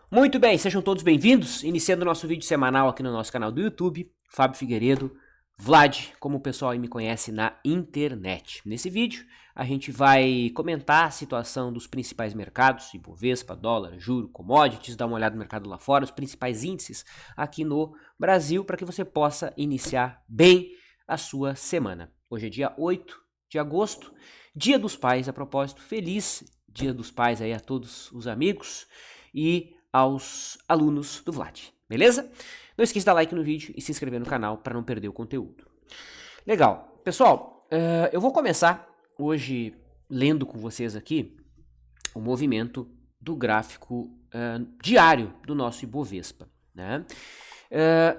Muito bem, sejam todos bem-vindos, iniciando o nosso vídeo semanal aqui no nosso canal do YouTube, Fábio Figueiredo, Vlad, como o pessoal aí me conhece na internet. Nesse vídeo, a gente vai comentar a situação dos principais mercados, Ibovespa, dólar, juro, commodities, dar uma olhada no mercado lá fora, os principais índices aqui no Brasil, para que você possa iniciar bem a sua semana. Hoje é dia 8 de agosto, Dia dos Pais, a propósito, feliz Dia dos Pais aí a todos os amigos e aos alunos do Vlad, beleza? Não esqueça de dar like no vídeo e se inscrever no canal para não perder o conteúdo. Legal. Pessoal, eu vou começar hoje lendo com vocês aqui o movimento do gráfico diário do nosso Ibovespa, né?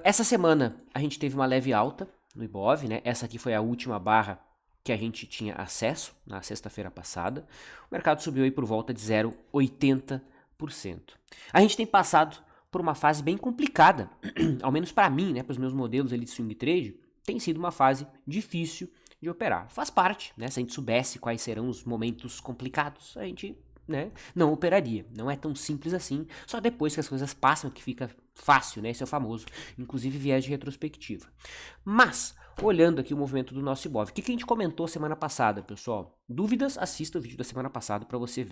Essa semana a gente teve uma leve alta no Ibov, né? Essa aqui foi a última barra que a gente tinha acesso na sexta-feira passada. O mercado subiu aí por volta de 0,80%. A gente tem passado por uma fase bem complicada, ao menos para mim, né, para os meus modelos ali de swing trade, tem sido uma fase difícil de operar. Faz parte, né? Se a gente soubesse quais serão os momentos complicados, a gente, né, não operaria. Não é tão simples assim. Só depois que as coisas passam que fica fácil, né? Esse é o famoso, inclusive viés de retrospectiva. Mas olhando aqui o movimento do nosso Ibov, o que a gente comentou semana passada, pessoal? Dúvidas? Assista o vídeo da semana passada para você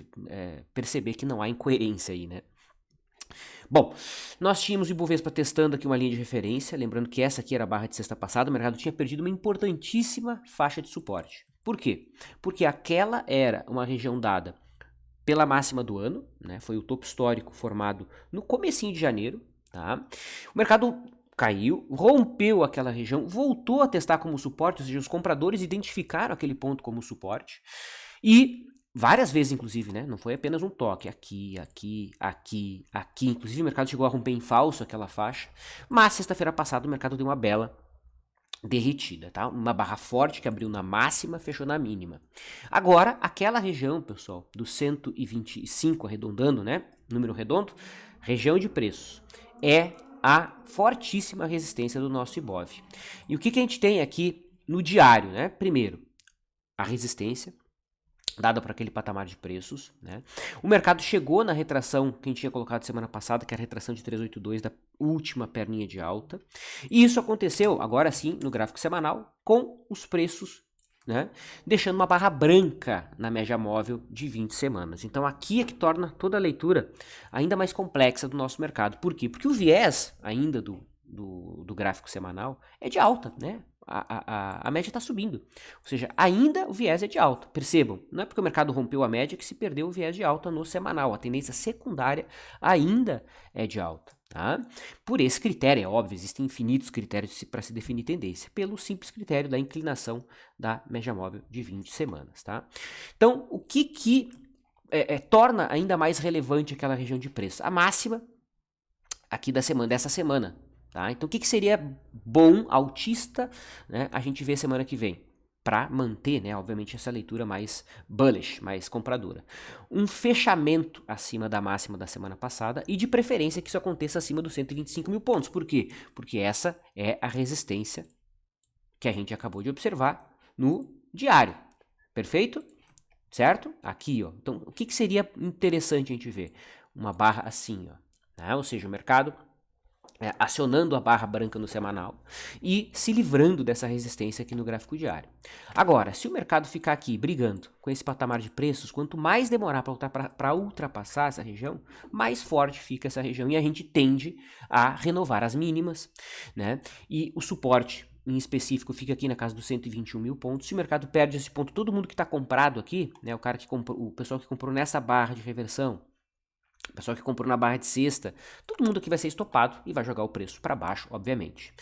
perceber que não há incoerência aí, né? Bom, nós tínhamos o Ibovespa testando aqui uma linha de referência, lembrando que essa aqui era a barra de sexta passada, o mercado tinha perdido uma importantíssima faixa de suporte. Por quê? Porque aquela era uma região dada pela máxima do ano, né? Foi o topo histórico formado no comecinho de janeiro, tá? O mercado caiu, rompeu aquela região, voltou a testar como suporte, ou seja, os compradores identificaram aquele ponto como suporte e várias vezes, inclusive, né? Não foi apenas um toque, aqui, aqui, aqui, aqui. Inclusive o mercado chegou a romper em falso aquela faixa, mas sexta-feira passada o mercado deu uma bela derretida, tá? Uma barra forte que abriu na máxima, fechou na mínima. Agora, aquela região, pessoal, do 125 arredondando, né? Número redondo, região de preços, é a fortíssima resistência do nosso Ibov. E o que a gente tem aqui no diário, né? Primeiro, a resistência dada para aquele patamar de preços, né? O mercado chegou na retração que a gente tinha colocado semana passada, que é a retração de 382 da última perninha de alta. E isso aconteceu, agora sim, no gráfico semanal, com os preços, né, deixando uma barra branca na média móvel de 20 semanas. Então aqui é que torna toda a leitura ainda mais complexa do nosso mercado. Por quê? Porque o viés ainda do gráfico semanal é de alta, né? A média está subindo. Ou seja, ainda o viés é de alta. Percebam, não é porque o mercado rompeu a média que se perdeu o viés de alta no semanal. A tendência secundária ainda é de alta. Tá? Por esse critério, é óbvio, existem infinitos critérios para se definir tendência, pelo simples critério da inclinação da média móvel de 20 semanas. Tá? Então, o que torna ainda mais relevante aquela região de preço? A máxima aqui dessa semana. Tá? Então, o que seria bom, altista, né, a gente vê semana que vem? Para manter, né, obviamente, essa leitura mais bullish, mais compradora. Um fechamento acima da máxima da semana passada e, de preferência, que isso aconteça acima dos 125 mil pontos. Por quê? Porque essa é a resistência que a gente acabou de observar no diário. Perfeito? Certo? Aqui, ó. Então, o que seria interessante a gente ver? Uma barra assim, ó. Né? Ou seja, o mercado acionando a barra branca no semanal e se livrando dessa resistência aqui no gráfico diário. Agora, se o mercado ficar aqui brigando com esse patamar de preços, quanto mais demorar para ultrapassar essa região, mais forte fica essa região e a gente tende a renovar as mínimas, né? E o suporte em específico fica aqui na casa dos 121 mil pontos. Se o mercado perde esse ponto, todo mundo que está comprado aqui, né, o cara que comprou, o pessoal que comprou nessa barra de reversão, o pessoal que comprou na barra de sexta, todo mundo aqui vai ser estopado e vai jogar o preço para baixo, obviamente.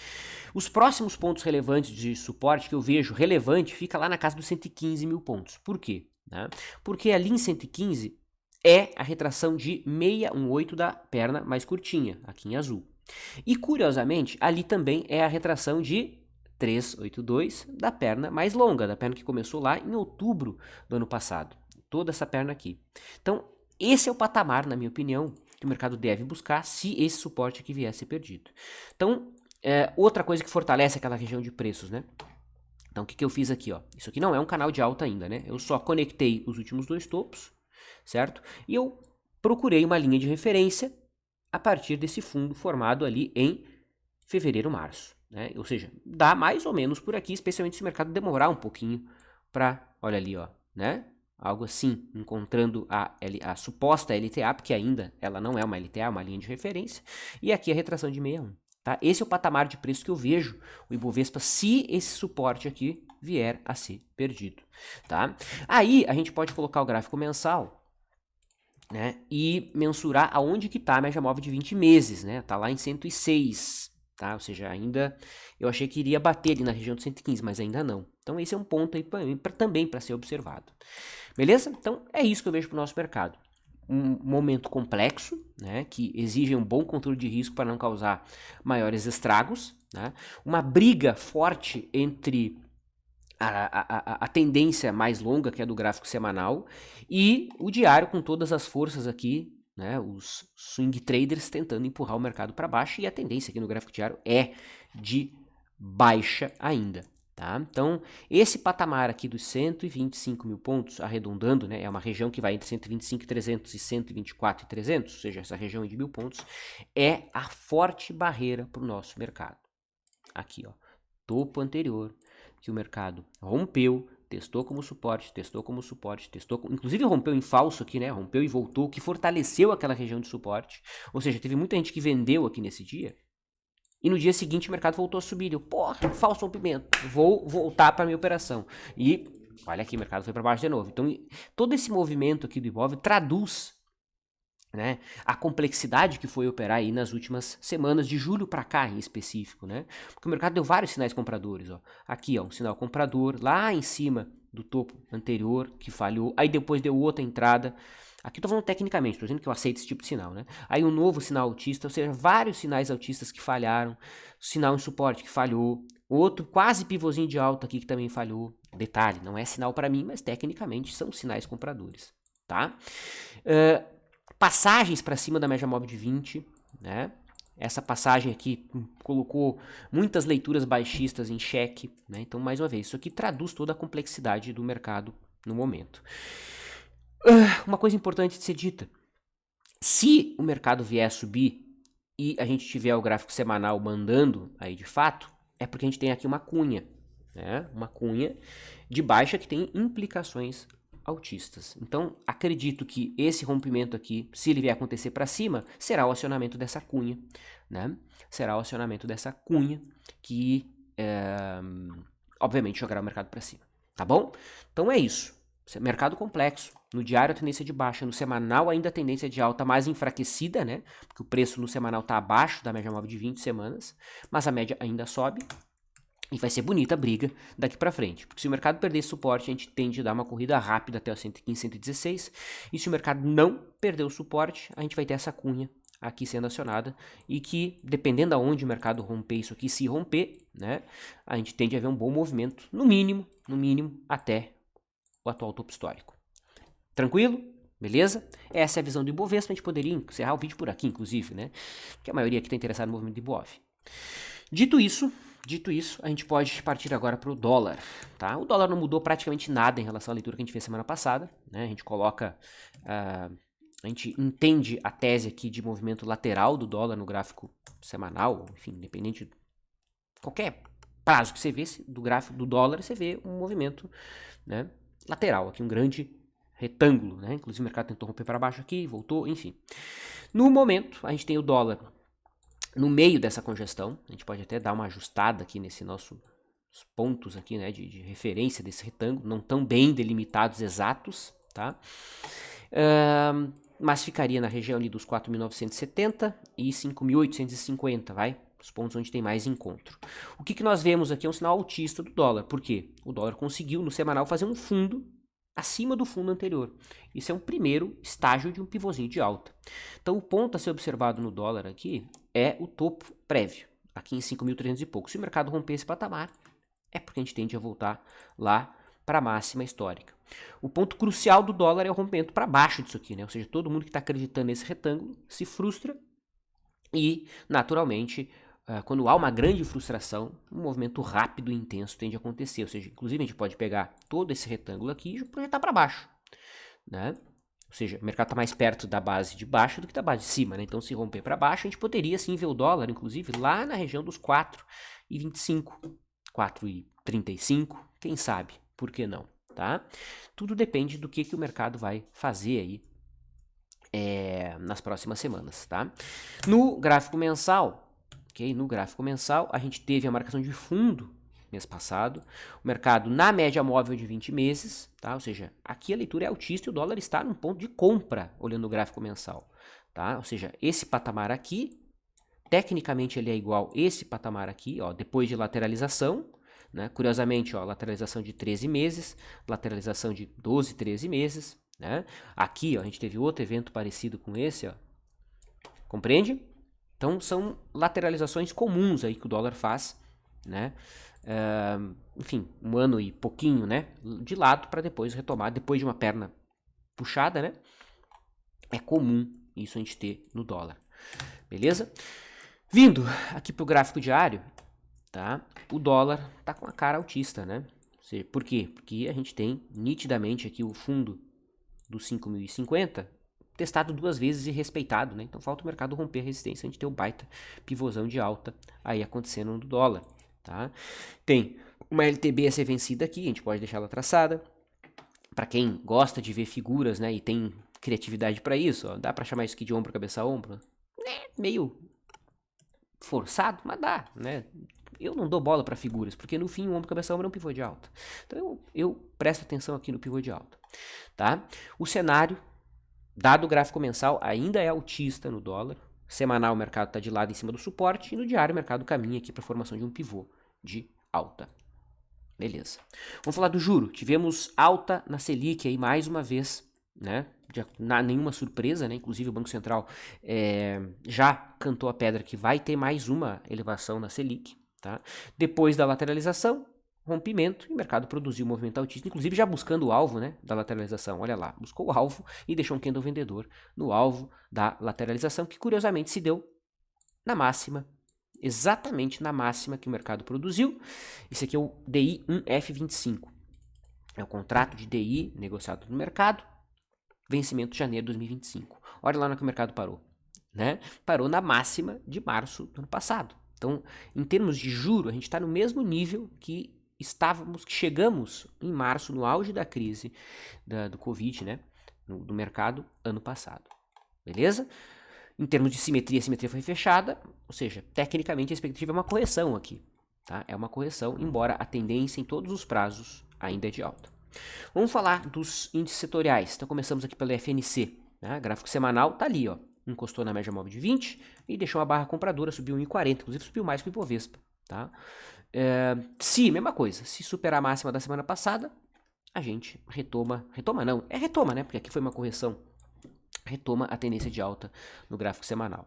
Os próximos pontos relevantes de suporte que eu vejo relevante fica lá na casa dos 115 mil pontos. Por quê? Né? Porque ali em 115 é a retração de 618 da perna mais curtinha, aqui em azul. E curiosamente, ali também é a retração de 382 da perna mais longa, da perna que começou lá em outubro do ano passado. Toda essa perna aqui. Então, esse é o patamar, na minha opinião, que o mercado deve buscar se esse suporte aqui vier a ser perdido. Então, outra coisa que fortalece aquela região de preços, né? Então, o que eu fiz aqui, ó? Isso aqui não é um canal de alta ainda, né? Eu só conectei os últimos dois topos, certo? E eu procurei uma linha de referência a partir desse fundo formado ali em fevereiro, março, né? Ou seja, dá mais ou menos por aqui, especialmente se o mercado demorar um pouquinho para, olha ali, ó, né? Algo assim, encontrando a suposta LTA, porque ainda ela não é uma LTA, é uma linha de referência, e aqui a retração de 61. Tá? Esse é o patamar de preço que eu vejo o Ibovespa se esse suporte aqui vier a ser perdido. Tá? Aí a gente pode colocar o gráfico mensal, né, e mensurar aonde que está a média móvel de 20 meses. Né? Tá lá em 106. Tá? Ou seja, ainda eu achei que iria bater ali na região de 115, mas ainda não. Então esse é um ponto aí também para ser observado. Beleza? Então é isso que eu vejo para o nosso mercado. Um momento complexo, né, que exige um bom controle de risco para não causar maiores estragos, né? Uma briga forte entre a tendência mais longa, que é do gráfico semanal, e o diário com todas as forças aqui, né, os swing traders tentando empurrar o mercado para baixo, e a tendência aqui no gráfico diário é de baixa ainda. Tá? Então, esse patamar aqui dos 125 mil pontos, arredondando, né, é uma região que vai entre 125.300 e 124.300, ou seja, essa região de 1.000 pontos, é a forte barreira para o nosso mercado. Aqui, ó, topo anterior, que o mercado rompeu, testou como suporte, inclusive rompeu em falso aqui, né, rompeu e voltou, que fortaleceu aquela região de suporte, ou seja, teve muita gente que vendeu aqui nesse dia, e no dia seguinte o mercado voltou a subir. Eu, porra, falso rompimento. Vou voltar para minha operação. E olha aqui, o mercado foi para baixo de novo. Então, todo esse movimento aqui do Ibov traduz, né, a complexidade que foi operar aí nas últimas semanas, de julho para cá em específico, né? Porque o mercado deu vários sinais compradores, ó. Aqui, ó, um sinal comprador lá em cima do topo anterior que falhou. Aí depois deu outra entrada. Aqui eu tô falando tecnicamente, tô dizendo que eu aceito esse tipo de sinal, né? Aí um novo sinal autista, ou seja, vários sinais autistas que falharam, sinal em suporte que falhou, outro quase pivôzinho de alta aqui que também falhou. Detalhe, não é sinal para mim, mas tecnicamente são sinais compradores, tá? Passagens para cima da média móvel de 20, né? Essa passagem aqui colocou muitas leituras baixistas em xeque, né? Então, mais uma vez, isso aqui traduz toda a complexidade do mercado no momento. Uma coisa importante de ser dita: se o mercado vier a subir e a gente tiver o gráfico semanal mandando aí de fato, é porque a gente tem aqui uma cunha, né? Uma cunha de baixa que tem implicações altistas. Então, acredito que esse rompimento aqui, se ele vier acontecer para cima, será o acionamento dessa cunha, né? Será o acionamento dessa cunha que, obviamente, jogará o mercado para cima, tá bom? Então é isso. Mercado complexo. No diário a tendência de baixa, no semanal ainda a tendência de alta mais enfraquecida, né? Porque o preço no semanal está abaixo da média móvel de 20 semanas, mas a média ainda sobe. E vai ser bonita a briga daqui para frente. Porque se o mercado perder esse suporte, a gente tende a dar uma corrida rápida até o 115, 116. E se o mercado não perder o suporte, a gente vai ter essa cunha aqui sendo acionada. E que, dependendo aonde o mercado romper isso aqui, se romper, né, a gente tende a ver um bom movimento, no mínimo, até o atual topo histórico. Tranquilo? Beleza? Essa é a visão do Ibovespa. A gente poderia encerrar o vídeo por aqui, inclusive, né? Porque a maioria aqui está interessada no movimento do Ibov. Dito isso, a gente pode partir agora para o dólar, tá? O dólar não mudou praticamente nada em relação à leitura que a gente fez semana passada, né? A gente coloca, a gente entende a tese aqui de movimento lateral do dólar no gráfico semanal, enfim, independente de qualquer prazo que você vê do gráfico do dólar, você vê um movimento, né, lateral, aqui um grande retângulo, né? Inclusive o mercado tentou romper para baixo aqui, voltou, enfim. No momento, a gente tem o dólar no meio dessa congestão. A gente pode até dar uma ajustada aqui nesse nossos pontos aqui, né, de referência desse retângulo, não tão bem delimitados exatos, tá? Mas ficaria na região ali dos 4.970 e 5.850, vai? Os pontos onde tem mais encontro. O que nós vemos aqui é um sinal altista do dólar. Por quê? O dólar conseguiu no semanal fazer um fundo acima do fundo anterior. Isso é um primeiro estágio de um pivôzinho de alta. Então o ponto a ser observado no dólar aqui é o topo prévio, aqui em 5.300 e pouco. Se o mercado romper esse patamar, é porque a gente tende a voltar lá para a máxima histórica. O ponto crucial do dólar é o rompimento para baixo disso aqui, né? Ou seja, todo mundo que está acreditando nesse retângulo se frustra e, naturalmente, quando há uma grande frustração, um movimento rápido e intenso tende a acontecer. Ou seja, inclusive a gente pode pegar todo esse retângulo aqui e projetar para baixo, né? Ou Ou seja, o mercado está mais perto da base de baixo do que da base de cima, né? Então, se romper para baixo, a gente poderia sim ver o dólar, inclusive, lá na região dos 4,25, 4,35, quem sabe, por que não, tá? Tudo depende do que o mercado vai fazer aí nas próximas semanas, tá? No gráfico mensal, ok? No gráfico mensal, a gente teve a marcação de fundo mês passado, o mercado na média móvel de 20 meses, tá? Ou seja, aqui a leitura é altista e o dólar está num ponto de compra, olhando o gráfico mensal, tá? Ou seja, esse patamar aqui, tecnicamente ele é igual esse patamar aqui, ó, depois de lateralização, né? Curiosamente, ó, lateralização de 13 meses, lateralização de 12, 13 meses, né? Aqui, ó, a gente teve outro evento parecido com esse, ó. Compreende? Então, são lateralizações comuns aí que o dólar faz, né? Enfim, um ano e pouquinho, né? De lado para depois retomar, depois de uma perna puxada, né? É comum isso a gente ter no dólar. Beleza? Vindo aqui pro gráfico diário, tá? O dólar tá com a cara altista, né? Por quê? Porque a gente tem nitidamente aqui o fundo dos 5.050 testado 2 vezes e respeitado, né? Então falta o mercado romper a resistência, a gente tem um baita pivôzão de alta aí acontecendo no dólar, tá? Tem uma LTB a ser vencida aqui, a gente pode deixar ela traçada. Para quem gosta de ver figuras, né, e tem criatividade para isso, ó, dá para chamar isso aqui de ombro, cabeça a ombro? Meio forçado, mas dá, né? Eu não dou bola para figuras, porque no fim o ombro, cabeça a ombro é um pivô de alta. Então eu presto atenção aqui no pivô de alta, tá? O cenário, dado o gráfico mensal, ainda é altista no dólar. Semanal o mercado está de lado em cima do suporte e no diário o mercado caminha aqui para a formação de um pivô de alta. Beleza. Vamos falar do juro. Tivemos alta na Selic aí mais uma vez, né? Nenhuma surpresa, né? Inclusive o Banco Central já cantou a pedra que vai ter mais uma elevação na Selic, tá? Depois da lateralização, rompimento, e o mercado produziu um movimento altista, inclusive já buscando o alvo, né, da lateralização. Olha lá, buscou o alvo e deixou um candle vendedor no alvo da lateralização, que curiosamente se deu na máxima, exatamente na máxima que o mercado produziu. Esse aqui é o DI 1F25. É o contrato de DI negociado no mercado, vencimento de janeiro de 2025. Olha lá no que o mercado parou, né? Parou na máxima de março do ano passado. Então, em termos de juro, a gente está no mesmo nível que chegamos em março, no auge da crise do Covid, né? Do mercado ano passado. Beleza? Em termos de simetria, a simetria foi fechada, ou seja, tecnicamente a expectativa é uma correção aqui, tá? É uma correção, embora a tendência em todos os prazos ainda é de alta. Vamos falar dos índices setoriais. Então começamos aqui pelo FNC, né? Gráfico semanal tá ali, ó. Encostou na média móvel de 20 e deixou uma barra compradora, subiu 1,40, inclusive subiu mais que o Ibovespa, tá? Se, mesma coisa, se superar a máxima da semana passada, a gente retoma, né? Porque aqui foi uma correção, retoma a tendência de alta no gráfico semanal.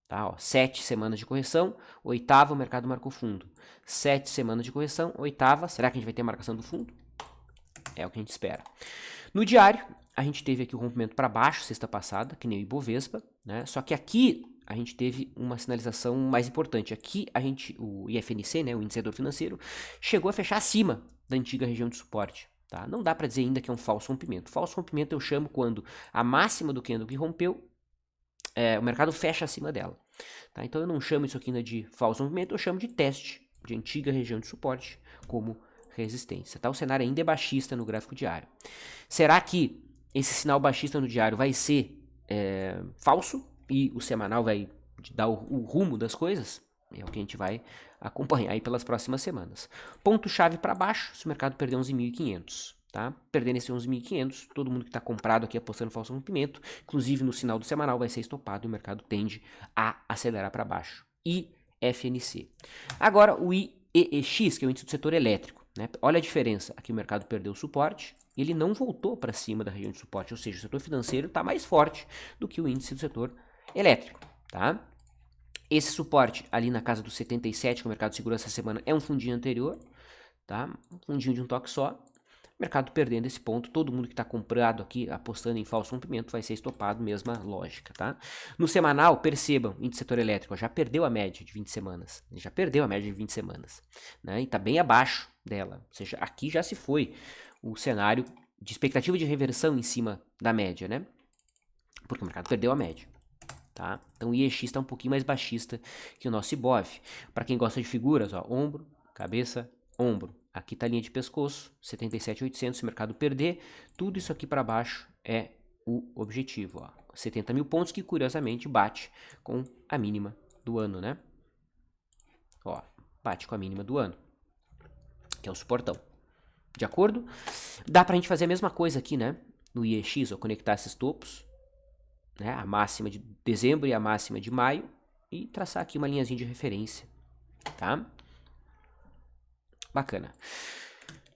Tá, ó, 7 semanas de correção, oitava o mercado marcou fundo. 7 semanas de correção, oitava, será que a gente vai ter marcação do fundo? É o que a gente espera. No diário, a gente teve aqui o rompimento para baixo, sexta passada, que nem o Ibovespa, né? Só que aqui a gente teve uma sinalização mais importante. Aqui o IFNC, né, o indicador financeiro, chegou a fechar acima da antiga região de suporte. Tá? Não dá para dizer ainda que é um falso rompimento. Falso rompimento eu chamo quando a máxima do candle que rompeu, o mercado fecha acima dela. Tá? Então eu não chamo isso aqui ainda de falso rompimento, eu chamo de teste de antiga região de suporte como resistência. Tá? O cenário ainda é baixista no gráfico diário. Será que esse sinal baixista no diário vai ser falso e o semanal vai dar o rumo das coisas? É o que a gente vai acompanhar aí pelas próximas semanas. Ponto-chave para baixo, se o mercado perder 11.500. Tá? Perdendo esse 11.500, todo mundo que está comprado aqui apostando falso rompimento, inclusive no sinal do semanal, vai ser estopado e o mercado tende a acelerar para baixo. IFNC. Agora o IEX, que é o índice do setor elétrico. Né? Olha a diferença. Aqui o mercado perdeu o suporte, ele não voltou para cima da região de suporte, ou seja, o setor financeiro está mais forte do que o índice do setor elétrico. Tá? Esse suporte ali na casa dos 77, que o mercado segurou essa semana, é um fundinho anterior, tá? Um fundinho de um toque só. Mercado perdendo esse ponto, todo mundo que está comprado aqui, apostando em falso rompimento, vai ser estopado, mesma lógica, tá? No semanal, percebam, índice setor elétrico já perdeu a média de 20 semanas, já perdeu a média de 20 semanas, né? E está bem abaixo dela, ou seja, aqui já se foi o cenário de expectativa de reversão em cima da média, né? porque o mercado perdeu a média. Tá? Então o IEX está um pouquinho mais baixista que o nosso IBOV. Para quem gosta de figuras, ó, ombro, cabeça, ombro. Aqui está a linha de pescoço, 77.800, se o mercado perder, tudo isso aqui para baixo é o objetivo. Ó. 70 mil pontos, que curiosamente bate com a mínima do ano, né? Ó, bate com a mínima do ano, que é o suportão. De acordo? Dá pra gente fazer a mesma coisa aqui, né? No IEX, ó, conectar esses topos, né? A máxima de dezembro e a máxima de maio, e traçar aqui uma linhazinha de referência, tá? Bacana.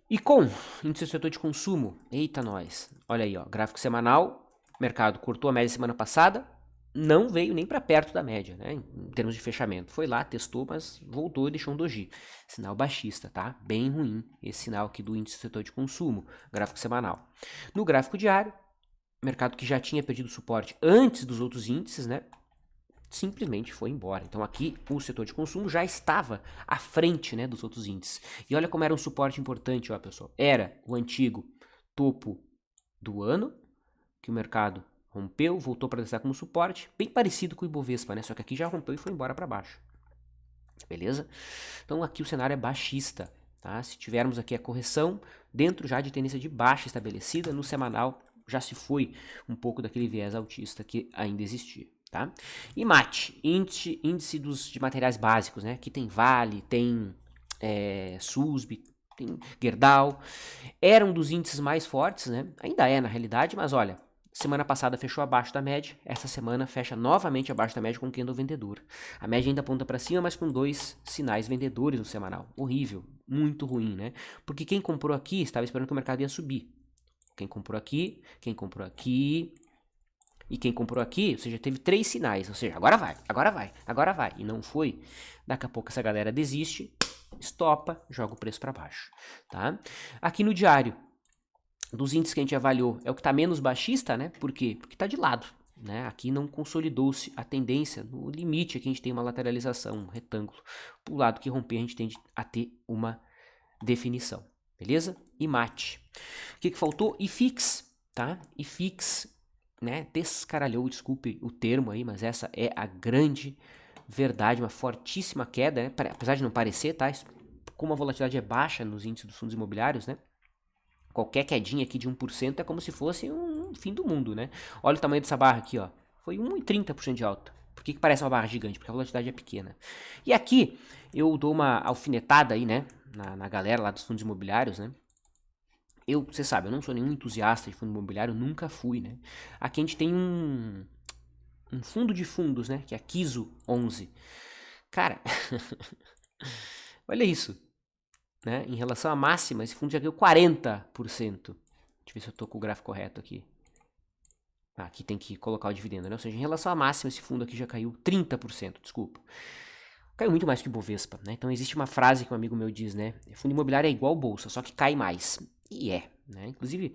E com índice do setor de consumo, eita nós, olha aí, ó, gráfico semanal, mercado cortou a média semana passada, não veio nem para perto da média, né, em termos de fechamento. Foi lá, testou, mas voltou e deixou um doji. Sinal baixista, tá? Bem ruim esse sinal aqui do índice do setor de consumo, gráfico semanal. No gráfico diário, mercado que já tinha perdido suporte antes dos outros índices, né, simplesmente foi embora. Então aqui o setor de consumo já estava à frente, né, dos outros índices. E olha como era um suporte importante, ó, pessoal. Era o antigo topo do ano, que o mercado rompeu, voltou para testar como suporte, bem parecido com o Ibovespa, né? Só que aqui já rompeu e foi embora para baixo. Beleza? Então aqui o cenário é baixista, tá? Se tivermos aqui a correção, dentro já de tendência de baixa estabelecida, no semanal já se foi um pouco daquele viés altista que ainda existia. Tá? E MAT, índice de materiais básicos, né? Aqui tem Vale, tem SUSB, tem Gerdau. Era um dos índices mais fortes, né? Ainda é na realidade, mas olha, semana passada fechou abaixo da média, essa semana fecha novamente abaixo da média com candle vendedor. A média ainda aponta para cima, mas com 2 sinais vendedores no semanal. Horrível, muito ruim, né? Porque quem comprou aqui estava esperando que o mercado ia subir. Quem comprou aqui e quem comprou aqui, ou seja, teve 3 sinais, ou seja, agora vai, e não foi. Daqui a pouco essa galera desiste, estopa, joga o preço para baixo, tá? Aqui no diário, dos índices que a gente avaliou, é o que está menos baixista, né? Por quê? Porque está de lado, né? Aqui não consolidou-se a tendência, no limite aqui a gente tem uma lateralização, um retângulo. Pro lado que romper, a gente tende a ter uma definição, beleza? E MAT. O que faltou? IFIX, tá? IFIX, né, descaralhou, desculpe o termo aí, mas essa é a grande verdade, uma fortíssima queda, né, apesar de não parecer, tá, como a volatilidade é baixa nos índices dos fundos imobiliários, né, qualquer quedinha aqui de 1% é como se fosse um fim do mundo, né, olha o tamanho dessa barra aqui, ó, foi 1,30% de alta. Por que parece uma barra gigante? Porque a volatilidade é pequena. E aqui eu dou uma alfinetada aí, né, na galera lá dos fundos imobiliários, né. Você sabe, eu não sou nenhum entusiasta de fundo imobiliário, nunca fui, né? Aqui a gente tem um fundo de fundos, né? Que é a Kiso 11. Cara, olha isso, né? Em relação à máxima, esse fundo já ganhou 40%. Deixa eu ver se eu tô com o gráfico correto aqui. Aqui tem que colocar o dividendo, né? Ou seja, em relação à máxima, esse fundo aqui já caiu 30%, desculpa. Caiu muito mais que o Bovespa, né? Então existe uma frase que um amigo meu diz, né? Fundo imobiliário é igual bolsa, só que cai mais. E né? Inclusive,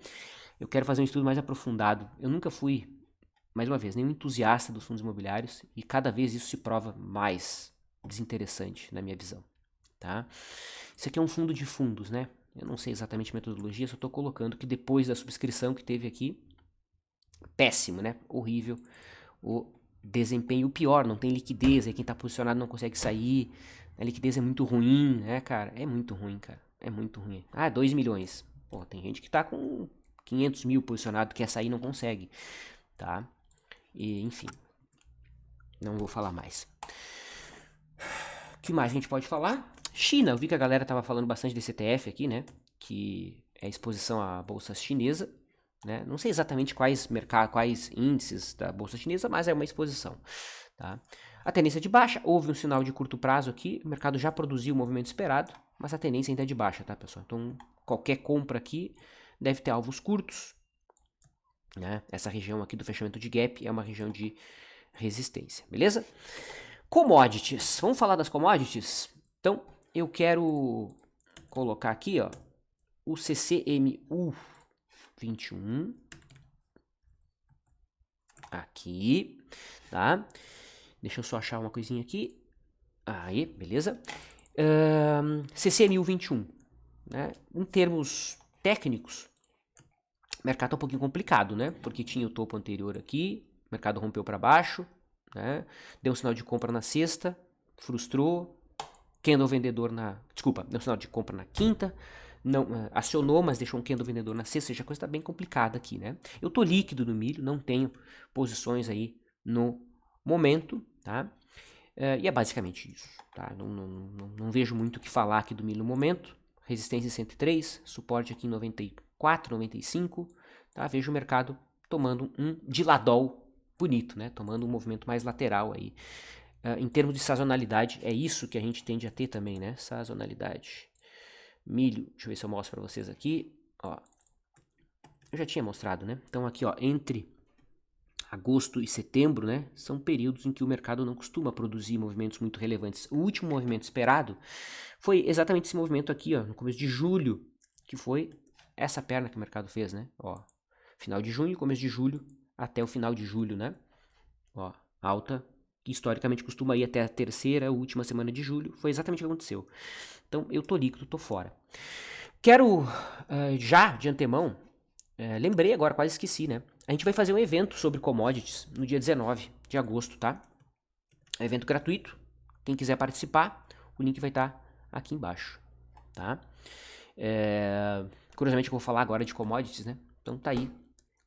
eu quero fazer um estudo mais aprofundado. Eu nunca fui, mais uma vez, nenhum entusiasta dos fundos imobiliários e cada vez isso se prova mais desinteressante na minha visão, tá? Isso aqui é um fundo de fundos, né? Eu não sei exatamente a metodologia, só estou colocando que depois da subscrição que teve aqui, péssimo, né? Horrível o desempenho. O pior, não tem liquidez, aí quem está posicionado não consegue sair, a liquidez é muito ruim, né, cara? É muito ruim, cara. É muito ruim. 2 milhões. Pô, tem gente que tá com 500 mil posicionado, quer sair e não consegue, tá? E, enfim, não vou falar mais. O que mais a gente pode falar? China, eu vi que a galera tava falando bastante desse ETF aqui, né? Que é exposição à bolsa chinesa, né? Não sei exatamente quais índices da bolsa chinesa, mas é uma exposição, tá? A tendência é de baixa, houve um sinal de curto prazo aqui, o mercado já produziu o movimento esperado, mas a tendência ainda é de baixa, tá, pessoal? Então, qualquer compra aqui deve ter alvos curtos, né? Essa região aqui do fechamento de gap é uma região de resistência, beleza? Commodities, vamos falar das commodities? Então, eu quero colocar aqui, ó, o CCMU 21, aqui, tá? Deixa eu só achar uma coisinha aqui. Aí, beleza. CCMU 21, né? Em termos técnicos, o mercado tá um pouquinho complicado, né? Porque tinha o topo anterior aqui, o mercado rompeu para baixo, né? Deu um sinal de compra na sexta, frustrou, candle vendedor deu um sinal de compra na quinta, não acionou, mas deixou um candle vendedor na sexta, seja, a coisa está bem complicada aqui, né? Eu tô líquido no milho, não tenho posições aí no momento, tá? E é basicamente isso, tá? Não vejo muito o que falar aqui do milho no momento. Resistência em 103, suporte aqui em 94, 95, tá? Vejo o mercado tomando um diladol bonito, né? Tomando um movimento mais lateral aí. Em termos de sazonalidade, é isso que a gente tende a ter também, né? Sazonalidade. Milho, deixa eu ver se eu mostro para vocês aqui, ó. Eu já tinha mostrado, né? Então aqui, ó, entre agosto e setembro, né, são períodos em que o mercado não costuma produzir movimentos muito relevantes. O último movimento esperado foi exatamente esse movimento aqui, ó, no começo de julho, que foi essa perna que o mercado fez, né? Ó, final de junho, começo de julho, até o final de julho, né? Ó, alta, que historicamente costuma ir até a terceira, última semana de julho. Foi exatamente o que aconteceu. Então, eu tô líquido, tô fora. Quero, já de antemão, lembrei agora, quase esqueci, né? A gente vai fazer um evento sobre commodities no dia 19 de agosto, tá? Evento gratuito. Quem quiser participar, o link vai estar aqui embaixo, tá? Curiosamente eu vou falar agora de commodities, né? Então tá aí.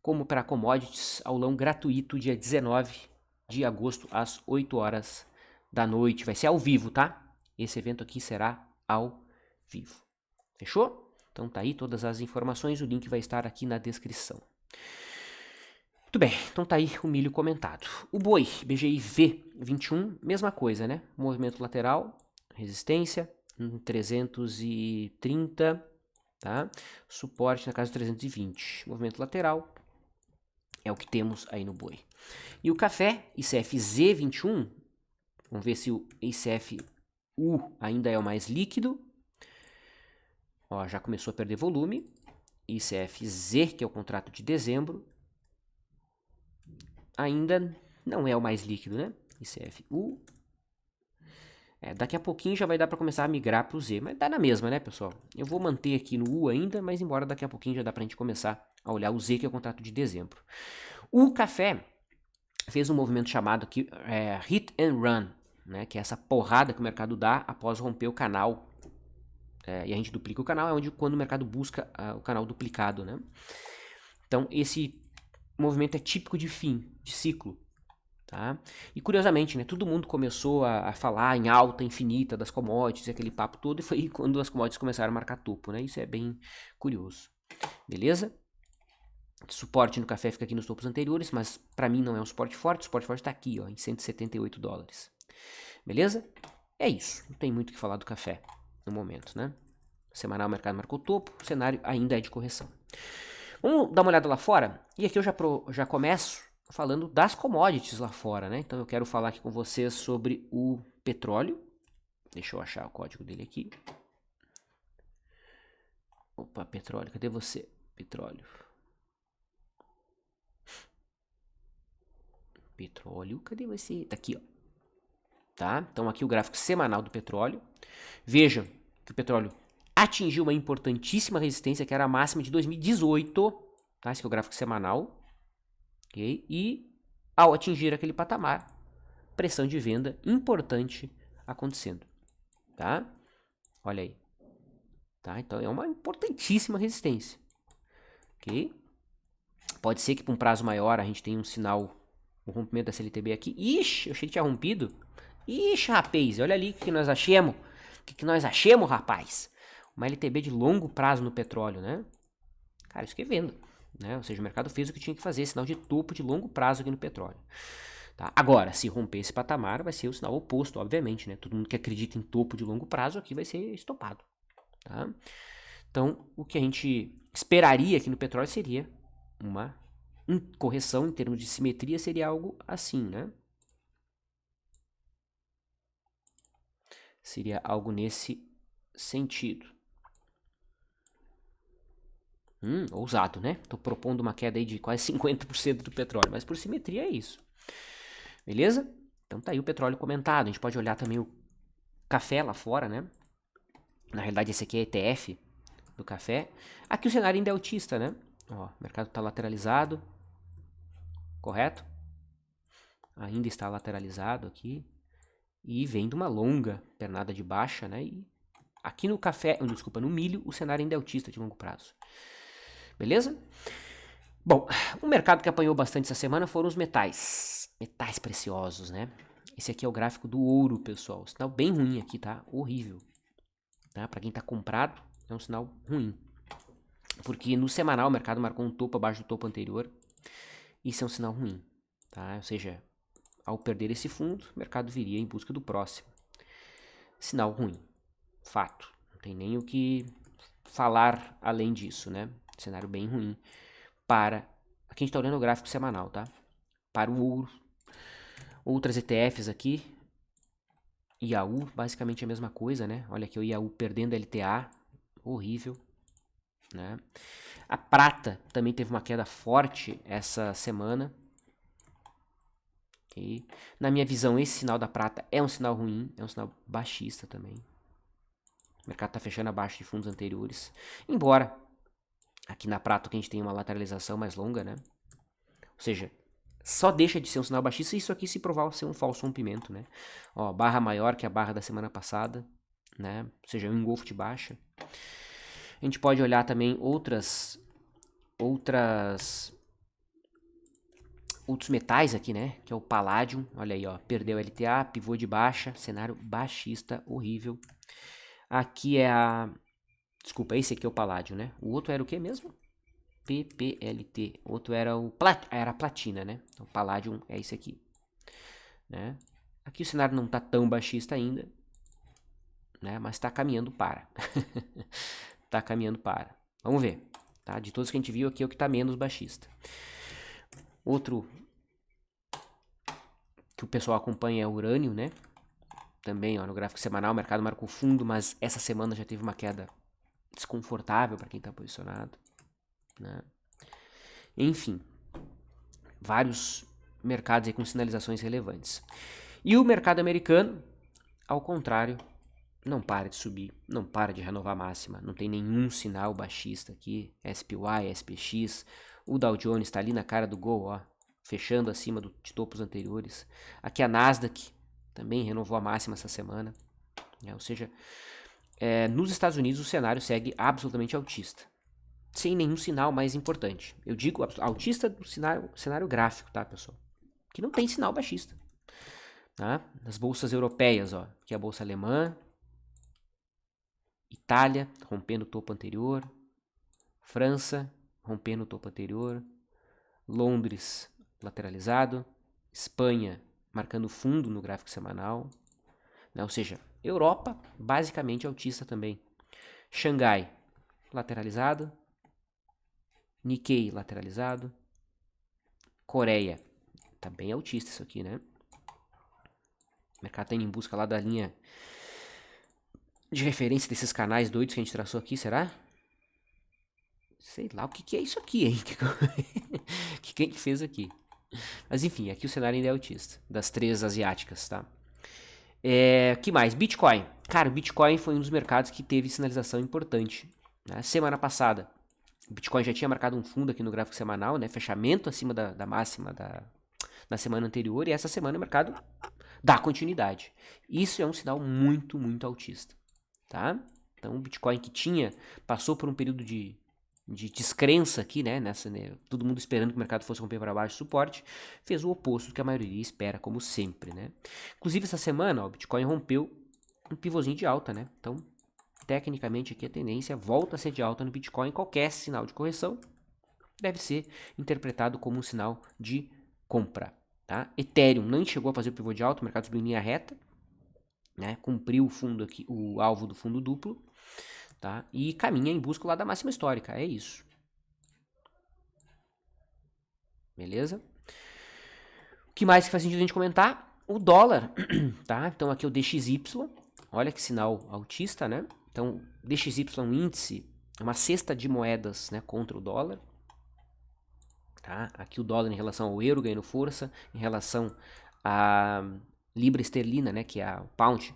Como operar commodities, aulão gratuito, dia 19 de agosto, às 8 horas da noite. Vai ser ao vivo, tá? Esse evento aqui será ao vivo. Fechou? Então tá aí todas as informações, o link vai estar aqui na descrição. Muito bem, então tá aí o milho comentado. O boi, BGI V21, mesma coisa, né? Movimento lateral, resistência, 330, tá? Suporte na casa de 320. Movimento lateral é o que temos aí no boi. E o café, ICF Z21, vamos ver se o ICF U ainda é o mais líquido. Ó, já começou a perder volume. ICF Z, que é o contrato de dezembro, ainda não é o mais líquido, né? ICF-U. Daqui a pouquinho já vai dar para começar a migrar para o Z, mas dá na mesma, né, pessoal? Eu vou manter aqui no U ainda, mas embora daqui a pouquinho já dá para a gente começar a olhar o Z, que é o contrato de dezembro. O café fez um movimento chamado aqui Hit and Run, né? Que é essa porrada que o mercado dá após romper o canal. E a gente duplica o canal, é quando o mercado busca o canal duplicado, né? Então, esse movimento é típico de fim, de ciclo, tá? E curiosamente, né, todo mundo começou a falar em alta infinita das commodities, aquele papo todo, e foi quando as commodities começaram a marcar topo, né? Isso é bem curioso. Beleza? Suporte no café fica aqui nos topos anteriores, mas para mim não é um suporte forte. O suporte forte está aqui, ó, em 178 dólares. Beleza? É isso. Não tem muito o que falar do café no momento, né? Semanal o mercado marcou topo, o cenário ainda é de correção. Vamos dar uma olhada lá fora? E aqui eu já começo falando das commodities lá fora, né? Então eu quero falar aqui com vocês sobre o petróleo. Deixa eu achar o código dele aqui. Opa, petróleo, cadê você? Petróleo. Petróleo, cadê você? Tá aqui, ó. Tá? Então aqui o gráfico semanal do petróleo. Vejam que o petróleo atingiu uma importantíssima resistência, que era a máxima de 2018, tá? Esse aqui é o gráfico semanal. Okay? E ao atingir aquele patamar, pressão de venda importante acontecendo, tá? Olha aí. Tá? Então é uma importantíssima resistência. Ok? Pode ser que para um prazo maior a gente tenha um sinal, um rompimento da CLTB aqui. Ixi, eu achei que tinha rompido. Ixi, rapaz, olha ali o que nós achamos. O que nós achamos, rapaz? Uma LTB de longo prazo no petróleo, né? Cara, isso que é venda, né? Ou seja, o mercado fez o que tinha que fazer, sinal de topo de longo prazo aqui no petróleo. Tá? Agora, se romper esse patamar, vai ser o sinal oposto, obviamente, né? Todo mundo que acredita em topo de longo prazo aqui vai ser estopado, tá? Então, o que a gente esperaria aqui no petróleo seria uma correção em termos de simetria, seria algo assim, né? Seria algo nesse sentido. Ousado, né? Tô propondo uma queda aí de quase 50% do petróleo, mas por simetria é isso. Beleza? Então tá aí o petróleo comentado. A gente pode olhar também o café lá fora, né? Na realidade esse aqui é ETF do café. Aqui o cenário ainda é altista, né? Ó, o mercado tá lateralizado. Correto? ainda está lateralizado aqui e vem de uma longa pernada de baixa, né? E aqui no café, desculpa, no milho, o cenário ainda é altista de longo prazo. Beleza? Bom, um mercado que apanhou bastante essa semana foram os metais preciosos, né? Esse aqui é o gráfico do ouro, pessoal. Sinal bem ruim aqui, tá? Horrível. Tá? Para quem tá comprado, é um sinal ruim. Porque no semanal o mercado marcou um topo abaixo do topo anterior. Isso é um sinal ruim, tá? Ou seja, ao perder esse fundo, o mercado viria em busca do próximo. Sinal ruim. Fato. Não tem nem o que falar além disso, né? Cenário bem ruim para... Aqui a gente tá olhando o gráfico semanal, tá? Para o ouro. Outras ETFs aqui. IAU, basicamente a mesma coisa, né? Olha aqui o IAU perdendo LTA. Horrível, né? A prata também teve uma queda forte essa semana. Okay. Na minha visão, esse sinal da prata é um sinal ruim, é um sinal baixista também. O mercado está fechando abaixo de fundos anteriores. Embora aqui na prata que a gente tem uma lateralização mais longa, né? Ou seja, só deixa de ser um sinal baixista isso aqui se provar ser um falso rompimento, né? Ó, barra maior que a barra da semana passada, né? Ou seja, um engolfo de baixa. A gente pode olhar também outros metais aqui, né? Que é o Palladium. Olha aí, ó. Perdeu LTA, pivô de baixa, cenário baixista, horrível. Aqui é a... Desculpa, esse aqui é o Palladium, né? O outro era o que mesmo? PPLT. O outro era era a platina, né? Então, o Palladium é esse aqui, né? Aqui o cenário não tá tão baixista ainda, né? Mas tá caminhando para. Tá caminhando para. Vamos ver, tá? De todos que a gente viu aqui é o que tá menos baixista. Outro que o pessoal acompanha é o urânio, né? Também, ó, no gráfico semanal o mercado marcou fundo, mas essa semana já teve uma queda desconfortável para quem está posicionado, né? Enfim, vários mercados aí com sinalizações relevantes. E o mercado americano, ao contrário, não para de subir, não para de renovar máxima, não tem nenhum sinal baixista aqui, SPY, SPX, o Dow Jones está ali na cara do gol, ó, fechando acima de topos anteriores. Aqui a Nasdaq também renovou a máxima essa semana, né? Ou seja, nos Estados Unidos o cenário segue absolutamente altista, sem nenhum sinal mais importante. Eu digo altista do cenário gráfico, tá, pessoal? Que não tem sinal baixista. Tá? Nas bolsas europeias, ó, aqui é a bolsa alemã, Itália rompendo o topo anterior, França rompendo o topo anterior, Londres lateralizado, Espanha marcando fundo no gráfico semanal, né? Ou seja, Europa basicamente altista também. Xangai lateralizado, Nikkei lateralizado, Coreia tá bem altista isso aqui, né? O mercado tá indo em busca lá da linha de referência desses canais doidos que a gente traçou aqui, será? Sei lá o que é isso aqui, hein? Quem que fez aqui? Mas enfim, aqui o cenário ainda é altista, das três asiáticas, tá? Que mais? Bitcoin. Cara, o Bitcoin foi um dos mercados que teve sinalização importante, né? Semana passada, o Bitcoin já tinha marcado um fundo aqui no gráfico semanal, né? Fechamento acima da máxima na semana anterior, e essa semana o mercado dá continuidade. Isso é um sinal muito, muito altista, tá? Então o Bitcoin que passou por um período de descrença aqui, né? Todo mundo esperando que o mercado fosse romper para baixo suporte, fez o oposto do que a maioria espera, como sempre, né? Inclusive essa semana, ó, o Bitcoin rompeu um pivôzinho de alta, né? Então, tecnicamente aqui a tendência volta a ser de alta no Bitcoin. Qualquer sinal de correção deve ser interpretado como um sinal de compra, tá? Ethereum não chegou a fazer o pivô de alta, o mercado subiu em linha reta, né? Cumpriu o fundo aqui, o alvo do fundo duplo, tá? E caminha em busca lá da máxima histórica, é isso. Beleza? O que mais que faz sentido a gente comentar? O dólar, tá? Então aqui é o DXY, olha que sinal altista, né? Então DXY índice é uma cesta de moedas, né, contra o dólar. Tá? Aqui o dólar em relação ao euro ganhando força, em relação à libra esterlina, né, que é o pound,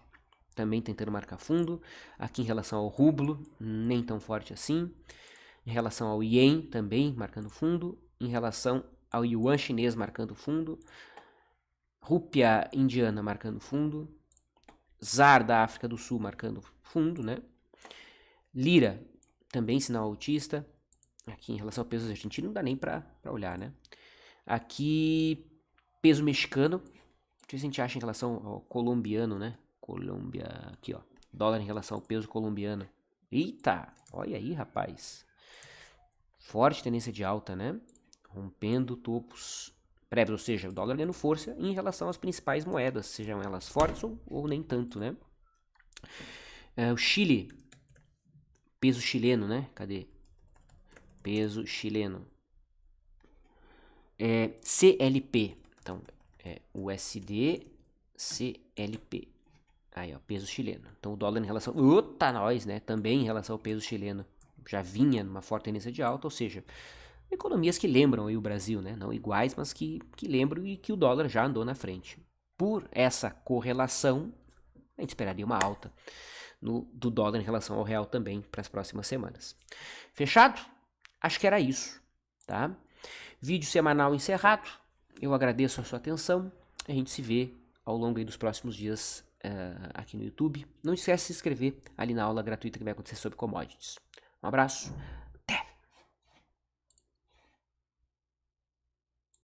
também tentando marcar fundo. Aqui em relação ao rublo, nem tão forte assim. Em relação ao ien, também marcando fundo. Em relação ao yuan chinês, marcando fundo. Rúpia indiana marcando fundo. ZAR da África do Sul marcando fundo, né? Lira, também sinal altista. Aqui em relação ao peso argentino não dá nem pra olhar, né? Aqui, peso mexicano. Deixa eu ver se a gente acha em relação ao colombiano, né? Colômbia, aqui ó. Dólar em relação ao peso colombiano. Eita, olha aí, rapaz. Forte tendência de alta, né? Rompendo topos prévios, ou seja, o dólar ganhando força em relação às principais moedas, sejam elas fortes ou nem tanto, né? O Chile, peso chileno, né? Cadê? Peso chileno. CLP, então, USD, CLP. Aí, ó, peso chileno. Então, o dólar em relação... Uta, nós, né? Também em relação ao peso chileno. Já vinha numa forte tendência de alta, ou seja, economias que lembram aí o Brasil, né? Não iguais, mas que lembram e que o dólar já andou na frente. Por essa correlação, a gente esperaria uma alta do dólar em relação ao real também para as próximas semanas. Fechado? Acho que era isso, tá? Vídeo semanal encerrado. Eu agradeço a sua atenção. A gente se vê ao longo aí dos próximos dias aqui no YouTube. Não esquece de se inscrever ali na aula gratuita que vai acontecer sobre commodities. Um abraço.